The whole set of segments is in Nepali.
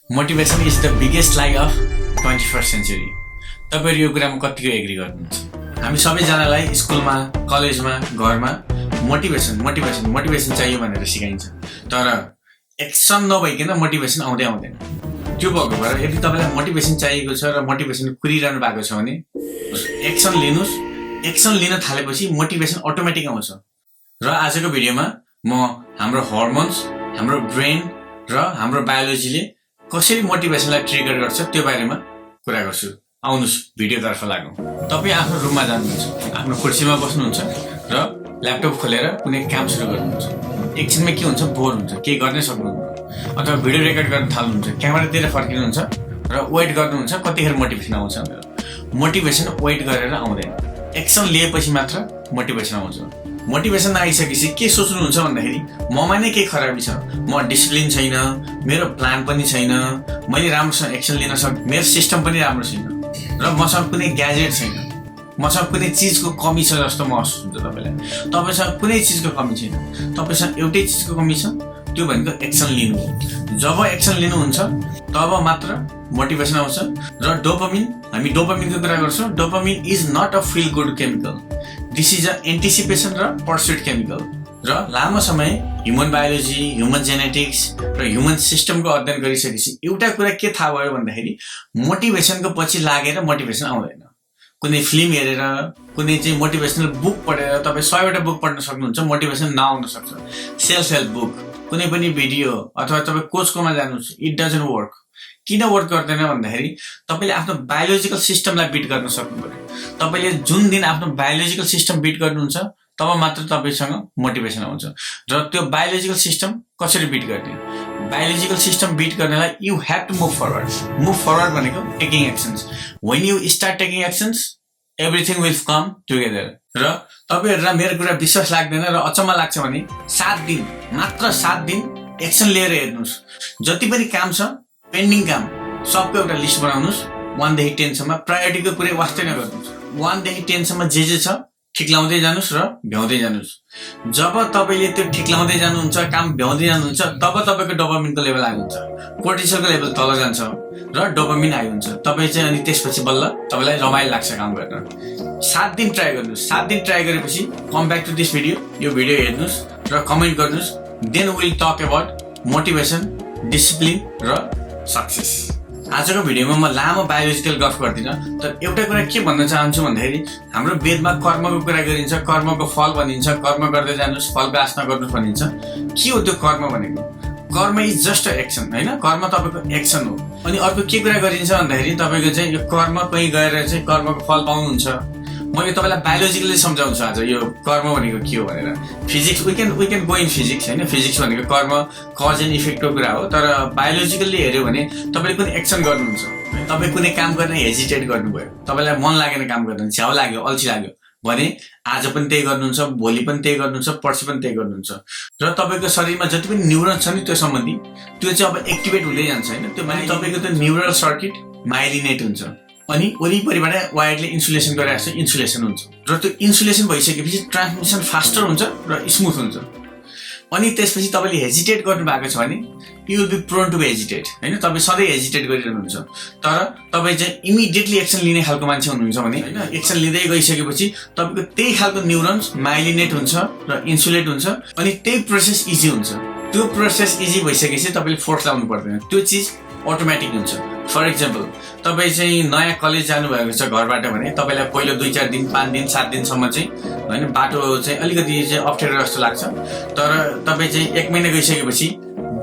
मोटिभेसन इज द बिगेस्ट लाई अफ 21st सेन्चुरी। तपाईहरु यो कुरामा कतिको एग्री गर्नुहुन्छ? हामी सबैजनालाई स्कुलमा, कलेजमा, घरमा मोटिभेसन चाहियो भनेर सिकाइन्छ, तर एक्सन नभइकन मोटिभेसन आउँदैन। त्यो भएको भएर यदि तपाईलाई मोटिभेसन चाहिएको छ र मोटिभेसन कुरिरहनु भएको छ भने एक्सन लिनुस्। एक्सन लिन थालेपछि मोटिभेसन अटोमेटिक आउँछ। र आजको भिडियोमा म हाम्रो हर्मोन्स, हाम्रो ब्रेन र हाम्रो बायोलोजीले कसरी मोटिभेसनलाई ट्रिगर गर्छ त्यो बारेमा कुरा गर्छु। आउनुस् भिडियोतर्फ लागौं। तपाई आफ्नो रुममा जानुहुन्छ, आफ्नो कुर्सीमा बस्नुहुन्छ र ल्यापटप खोलेर कुनै काम सुरु गर्नुहुन्छ। एकछिनमा के हुन्छ, बोर हुन्छ, केही गर्नै सक्नुहुन्न, अथवा भिडियो रेकर्ड गर्न थाल्नुहुन्छ, क्यामेरातिर फर्किनुहुन्छ र वेट गर्नुहुन्छ कतिखेर मोटिभेसन आउँछ भनेर। मोटिभेसन वेट गरेर आउँदैन, एक्सन लिएपछि मात्र मोटिभेसन आउँछ। मोटिभेसन आइसकेपछि के सोच्नुहुन्छ भन्दाखेरि ममा नै केही खराबी छ, म डिसिप्लिन छैन, मेरो प्लान पनि छैन, मैले राम्रोसँग एक्सन लिन मेरो सिस्टम पनि राम्रो छैन र मसँग कुनै ग्याजेट छैन, मसँग कुनै चिजको कमी छ जस्तो महसुस हुन्छ तपाईलाई। तपाईसँग कुनै चिजको कमी छैन, तपाईसँग एउटै चिजको कमी छ, त्यो भनेको एक्सन लिनु हो। जब एक्सन लिनुहुन्छ तब मात्र मोटिभेसन आउँछ। र डोपामिन, हामी डोपामिनको कुरा गर्छौँ। Dopamine is not a feel good chemical, this is a anticipation र पर्सुट केमिकल। र लामो समय ह्युमन बायोलोजी, ह्युमन जेनेटिक्स र ह्युमन सिस्टमको अध्ययन गरिसकेपछि एउटा कुरा के थाहा भयो भन्दाखेरि मोटिभेसनको पछि लागेर मोटिभेसन आउँदैन। कुनै फिल्म हेरेर, कुनै चाहिँ मोटिभेसनल बुक पढेर तपाईँ 100वटा बुक पढ्न सक्नुहुन्छ, मोटिभेसन नआउन सक्छ। सेल्फ हेल्प बुक, कुनै पनि भिडियो अथवा तपाईँ कोचकोमा जानुहुन्छ, इट डजन्ट वर्क। किन वर्क गर्दैन भन्दाखेरि तपाईँले आफ्नो बायोलोजिकल सिस्टमलाई बिट गर्न सक्नु पर्यो। तपाईँले जुन दिन आफ्नो बायोलोजिकल सिस्टम बिट गर्नुहुन्छ तब मात्र तपाईँसँग मोटिभेसन आउँछ। र त्यो बायोलोजिकल सिस्टम कसरी बिट गर्ने? बायोलोजिकल सिस्टम बिट गर्नलाई you have to move forward. Move forward भनेको taking actions. When you start taking actions, everything will come together. र तपाईँहरूलाई मेरो कुरा विश्वास लाग्दैन र अचम्म लाग्छ भने 7 दिन, मात्र 7 दिन एक्सन लिएर हेर्नुहोस्। जति पनि काम छ, पेन्डिङ काम, सबको एउटा लिस्ट बनाउनुहोस्। 1 देखि 10 सम्म प्रायोरिटीको कुरै वास्तै नगर्नुहोस्। 1 देखि 10 सम्म जे छ ठिक्लाउँदै जानुहोस् र भ्याउँदै जानुहोस्। जब तपाईँले त्यो ठिक्लाउँदै जानुहुन्छ, काम भ्याउँदै जानुहुन्छ, तब तपाईँको डोपामिनको लेभल हाई हुन्छ, कोर्टिसोलको लेभल तल जान्छ र डोपामिन हाई हुन्छ। तपाईँ चाहिँ अनि त्यसपछि बल्ल तपाईँलाई रमाइलो लाग्छ काम गर्न। 7 दिन ट्राई गर्नुहोस्। 7 दिन ट्राई गरेपछि come back to this video, यो भिडियो हेर्नुहोस् र कमेन्ट गर्नुहोस्। Then will talk about motivation, discipline र सक्सेस। आजको भिडियोमा म लामो बायोलोजिकल गफ गर्दिनँ, तर एउटा कुरा के भन्न चाहन्छु भन्दाखेरि हाम्रो वेदमा कर्मको कुरा गरिन्छ, कर्मको फल भनिन्छ, कर्म गर्दै जानुहोस्, फलको आश नगर्नुहोस् भनिन्छ। के हो त्यो कर्म भनेको? कर्म इज जस्ट अ एक्सन, होइन? कर्म तपाईँको एक्सन हो। अनि अर्को के कुरा गरिन्छ भन्दाखेरि तपाईँको चाहिँ यो कर्म कहीँ गएर चाहिँ कर्मको फल पाउनुहुन्छ। म यो तपाईँलाई बायोलोजिकली सम्झाउँछु आज यो कर्म भनेको के हो भनेर। Physics we can go in physics, होइन? फिजिक्स भनेको कर्म कज एन्ड इफेक्टको कुरा हो, तर बायोलोजिकल्ली हेऱ्यो भने तपाईँले कुनै एक्सन गर्नुहुन्छ, तपाईँ कुनै काम गर्न हेजिटेट गर्नुभयो, तपाईँलाई मन लागेन काम गर्न, झ्याउ लाग्यो, अल्छी लाग्यो भने आज पनि त्यही गर्नुहुन्छ, भोलि पनि त्यही गर्नुहुन्छ, पर्सि पनि त्यही गर्नुहुन्छ। र तपाईँको शरीरमा जति पनि न्युरोन्स छ नि त्यो सम्बन्धी, त्यो चाहिँ अब एक्टिभेट हुँदै जान्छ, होइन? त्यो भने तपाईँको त्यो न्युरल सर्किट माइलिनेट हुन्छ, अनि वरिपरिबाट वायरले इन्सुलेसन गरिरहेको छ, इन्सुलेसन हुन्छ। र त्यो इन्सुलेसन भइसकेपछि ट्रान्समिसन फास्टर हुन्छ र स्मुथ हुन्छ। अनि त्यसपछि तपाईँले हेजिटेट गर्नु भएको छ भने you will be prone to be hesitate, होइन? तपाईँ सधैँ हेजिटेट गरिरहनुहुन्छ, तर तपाईँ चाहिँ इमिडिएटली एक्सन लिने खालको मान्छे हुनुहुन्छ भने, होइन? एक्सन लिँदै गइसकेपछि तपाईँको त्यही खालको न्युरोन्स माइलिनेट हुन्छ र इन्सुलेट हुन्छ, अनि त्यही प्रोसेस इजी हुन्छ। त्यो प्रोसेस इजी भइसकेपछि तपाईँले फोर्स लाउनु पर्दैन, त्यो चिज अटोमेटिक हुन्छ। फर इक्जाम्पल, तपाईँ चाहिँ नयाँ कलेज जानुभएको छ घरबाट भने तपाईँलाई पहिलो 2-4 दिन, 5 दिन, 7 दिनसम्म चाहिँ, होइन, बाटो चाहिँ अलिकति चाहिँ अप्ठ्यारो जस्तो लाग्छ, तर तपाईँ चाहिँ 1 महिना गइसकेपछि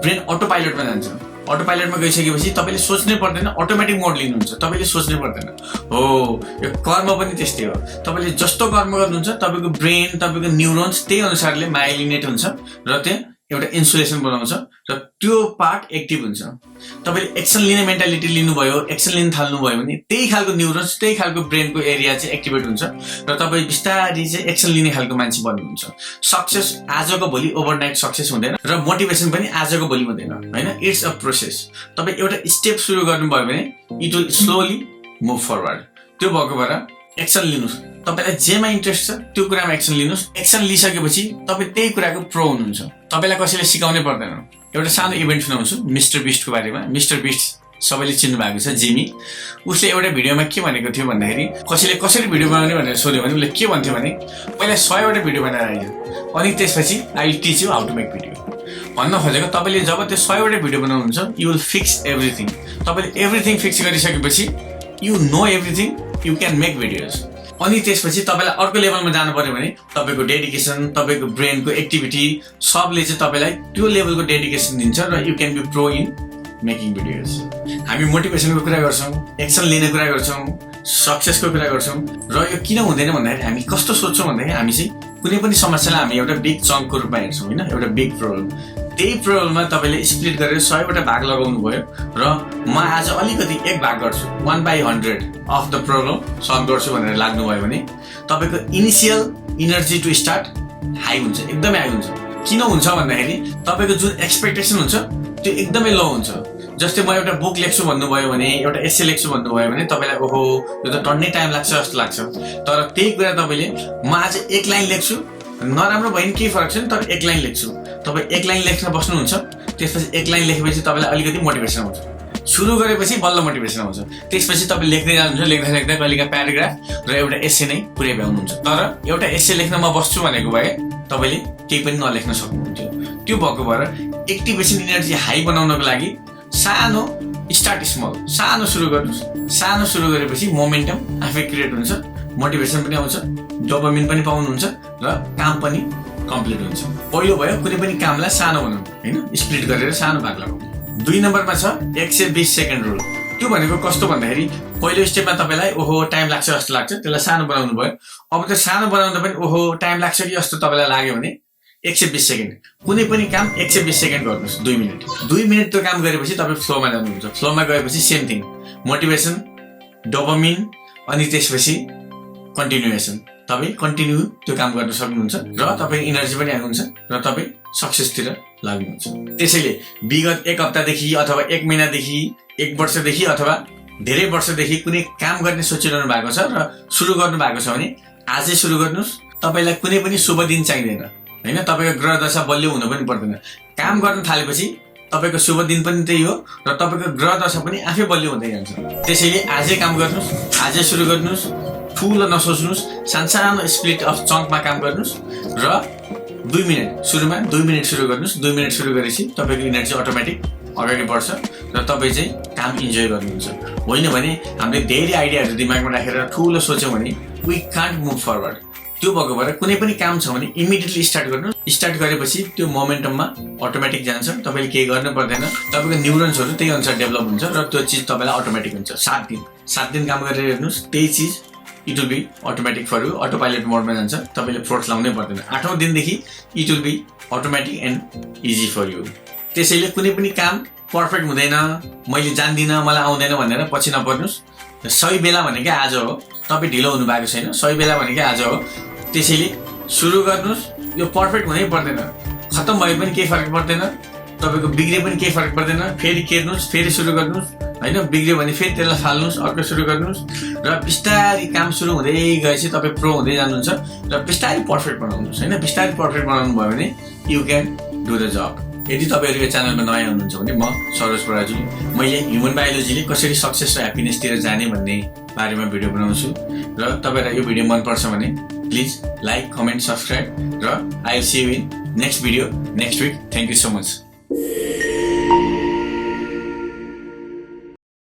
ब्रेन अटो पाइलटमा जान्छ। अटो पाइलटमा गइसकेपछि तपाईँले सोच्नै पर्दैन, अटोमेटिक मोड लिनुहुन्छ, तपाईँले सोच्नै पर्दैन। हो, यो कर्म पनि त्यस्तै हो। तपाईँले जस्तो कर्म गर्नुहुन्छ तपाईँको ब्रेन, तपाईँको न्युरोन्स त्यही अनुसारले माइलिनेट हुन्छ र त्यो एउटा इन्सुलेसन बनाउँछ र त्यो पार्ट एक्टिभ हुन्छ। तपाईँले एक्सन लिने मेन्टालिटी लिनुभयो, एक्सन लिन थाल्नुभयो भने त्यही खालको न्युरोन्स, त्यही खालको ब्रेनको एरिया चाहिँ एक्टिभेट हुन्छ र तपाईँ बिस्तारै चाहिँ एक्सन लिने खालको मान्छे बन्नुहुन्छ। सक्सेस आजको भोलि ओभरनाइट सक्सेस हुँदैन र मोटिभेसन पनि आजको भोलि हुँदैन, होइन? It's a process. तपाईँ एउटा स्टेप सुरु गर्नुभयो भने it will slowly move forward. त्यो भएको भएर एक्सन लिनुहोस्। तपाईलाई जेमा इन्ट्रेस्ट छ त्यो कुरामा एक्सन लिनुहोस्। एक्सन लिइसकेपछि तपाईँ त्यही कुराको प्रो हुनुहुन्छ, तपाईँलाई कसैले सिकाउनै पर्दैन। एउटा सानो इभेन्ट सुनाउँछु मिस्टर बिस्टको बारेमा। मिस्टर बिस्ट सबैले चिन्नु भएको छ, जिमी। उसले एउटा भिडियोमा के भनेको थियो भन्दाखेरि कसैले कसरी भिडियो बनाउने भनेर सोध्यो भने उसले के भन्थ्यो भने पहिला 100वटा भिडियो बनाएर आइज अनि त्यसपछि I will teach you how to make video भन्न खोजेको। तपाईँले जब त्यो 100वटा भिडियो बनाउनुहुन्छ यु विल फिक्स एभ्रिथिङ। तपाईँले एभ्रिथिङ फिक्स गरिसकेपछि you know everything, you can make videos. अनि त्यसपछि तपाईँलाई अर्को लेभलमा जानु पर्यो भने तपाईँको डेडिकेसन, तपाईँको ब्रेनको एक्टिभिटी सबले चाहिँ तपाईँलाई त्यो लेभलको डेडिकेसन दिन्छ र you can be pro in making videos. हामी मोटिभेसनको कुरा गर्छौँ, एक्सन लिने कुरा गर्छौँ, सक्सेसको कुरा गर्छौँ र यो किन हुँदैन भन्दाखेरि हामी कस्तो सोच्छौँ भन्दाखेरि हामी चाहिँ कुनै पनि समस्यालाई हामी एउटा बिग चङ्कको रूपमा हेर्छौँ होइन, एउटा बिग प्रब्लम। त्यही प्रब्लममा तपाईँले स्प्लिट गरेर 100वटा भाग लगाउनु भयो र म आज अलिकति एक भाग गर्छु 1/100 अफ द प्रब्लम सल्भ गर्छु भनेर लाग्नुभयो भने तपाईँको initial energy to start high हुन्छ, एकदमै हाई हुन्छ। किन हुन्छ भन्दाखेरि तपाईँको जुन एक्सपेक्टेसन हुन्छ त्यो एकदमै लो हुन्छ। जस्तै म एउटा बुक लेख्छु भन्नुभयो भने, एउटा एस्से लेख्छु भन्नुभयो भने तपाईँलाई ओहो यो त टन्नै टाइम लाग्छ जस्तो लाग्छ। तर त्यही कुरा तपाईँले म आज 1 लाइन लेख्छु, नराम्रो भयो नि केही फरक छैन, तर 1 लाइन लेख्छु। तपाईँ 1 लाइन लेख्न बस्नुहुन्छ, त्यसपछि 1 लाइन लेखेपछि तपाईँलाई अलिकति मोटिभेसन आउँछ। सुरु गरेपछि बल्ल मोटिभेसन आउँछ। त्यसपछि तपाईँ लेख्दै जानुहुन्छ, लेख्दा लेख्दा कहिलेका प्याराग्राफ र एउटा एस्से नै पुरै भ्याउनुहुन्छ। तर एउटा एस्से लेख्न म बस्छु भनेको भए तपाईँले केही पनि नलेख्न सक्नुहुन्थ्यो। त्यो भएको भएर एक्टिभेसन इनर्जी हाई बनाउनको लागि सानो स्टार्ट स्मल, सानो सुरु गर्नुहोस्। सानो सुरु गरेपछि मोमेन्टम आफै क्रिएट हुन्छ, मोटिभेसन पनि आउँछ, डोपामिन पनि पाउनुहुन्छ र काम पनि कम्प्लिट हुन्छ। पहिलो भयो कुनै पनि कामलाई सानो बनाउनु होइन, स्प्लिट गरेर सानो भाग लगाउनु। 2 नम्बरमा छ 120 सेकेन्ड रुल। त्यो भनेको कस्तो भन्दाखेरि पहिलो स्टेपमा तपाईँलाई ओहो टाइम लाग्छ जस्तो लाग्छ, त्यसलाई सानो बनाउनु भयो। अब त्यो सानो बनाउँदा पनि ओहो टाइम लाग्छ कि जस्तो तपाईँलाई लाग्यो भने 120 सेकेन्ड, कुनै पनि काम 120 सेकेन्ड गर्नुहोस्, 2 मिनट। 2 मिनट त्यो काम गरेपछि तपाईँ फ्लोमा जानुहुन्छ। फ्लोमा गएपछि सेम थिङ, मोटिभेसन, डोपामिन अनि त्यसपछि कन्टिन्युएसन। तपाईँ कन्टिन्यू त्यो काम गर्न सक्नुहुन्छ र तपाईँ इनर्जी पनि आउनुहुन्छ र तपाईँ सक्सेसतिर लाग्नुहुन्छ। त्यसैले विगत 1 हप्तादेखि अथवा 1 महिनादेखि 1 वर्षदेखि अथवा धेरै वर्षदेखि कुनै काम गर्ने सोचिरहनु भएको छ र सुरु गर्नु भएको छ भने आजै सुरु गर्नुहोस्। तपाईँलाई कुनै पनि शुभ दिन चाहिँदैन होइन, तपाईँको ग्रह दशा बलियो हुनु पनि पर्दैन। काम गर्न थालेपछि तपाईँको शुभ दिन पनि त्यही हो र तपाईँको ग्रह दशा पनि आफै बलियो हुँदै जान्छ। त्यसैले आजै काम गर्नुहोस्, आजै सुरु गर्नुहोस्, ठुलो नसोच्नुहोस्, सानो स्प्लिट अफ चङ्कमा काम गर्नुहोस् र 2 मिनट सुरुमा 2 मिनट सुरु गर्नुहोस्। 2 मिनट सुरु गरेपछि तपाईँको इनर्जी अटोमेटिक अगाडि बढ्छ र तपाईँ चाहिँ काम इन्जोय गर्नुहुन्छ। होइन भने हामीले धेरै आइडियाहरू दिमागमा राखेर ठुलो सोच्यौँ भने वी कान्ट मुभ फरवर्ड। त्यो भएको भएर कुनै पनि काम छ भने इमिडिएटली स्टार्ट गर्नु। स्टार्ट गरेपछि त्यो मोमेन्टममा अटोमेटिक जान्छ, तपाईँले केही गर्नु पर्दैन। तपाईँको न्युरोन्सहरू त्यही अनुसार डेभलप हुन्छ र त्यो चिज तपाईँलाई अटोमेटिक हुन्छ। 7 दिन काम गरेर हेर्नुहोस्, त्यही चिज it will be automatic for you, auto pilot मोडमा जान्छ। तपाईँले फोर्स लाउनै पर्दैन। 8औँ दिनदेखि it will be automatic and easy for you. त्यसैले कुनै पनि काम पर्फेक्ट हुँदैन, मैले जान्दिनँ, मलाई आउँदैन भनेर पछि नपर्नुहोस्। सही बेला भनेकै आज हो, तपाईँ ढिलो हुनु भएको छैन, सही बेला भनेकै आज हो। त्यसैले सुरु गर्नुहोस्। यो पर्फेक्ट हुनै पर्दैन, खत्तम भए पनि केही फरक पर्दैन, तपाईँको बिग्रे पनि केही फरक पर्दैन। फेरि केर्नुहोस्, फेरि सुरु गर्नुहोस् होइन, बिग्रियो भने फेरि त्यसलाई फाल्नुहोस्, अर्को सुरु गर्नुहोस् र बिस्तारै काम सुरु हुँदै गएपछि तपाईँ प्रो हुँदै जानुहुन्छ र बिस्तारै पर्फेक्ट बनाउनुहोस् होइन। बिस्तारै पर्फेक्ट बनाउनु भयो भने यु क्यान डु द जब। यदि तपाईँहरू यो च्यानलमा नयाँ हुनुहुन्छ भने म सरोज बराजुली, मैले ह्युमन बायोलोजीले कसरी सक्सेस र ह्याप्पिनेसतिर जाने भन्ने बारेमा भिडियो बनाउँछु र तपाईँलाई यो भिडियो मनपर्छ भने प्लिज लाइक, कमेन्ट, सब्सक्राइब र I will see you in next video next week. Thank you so much.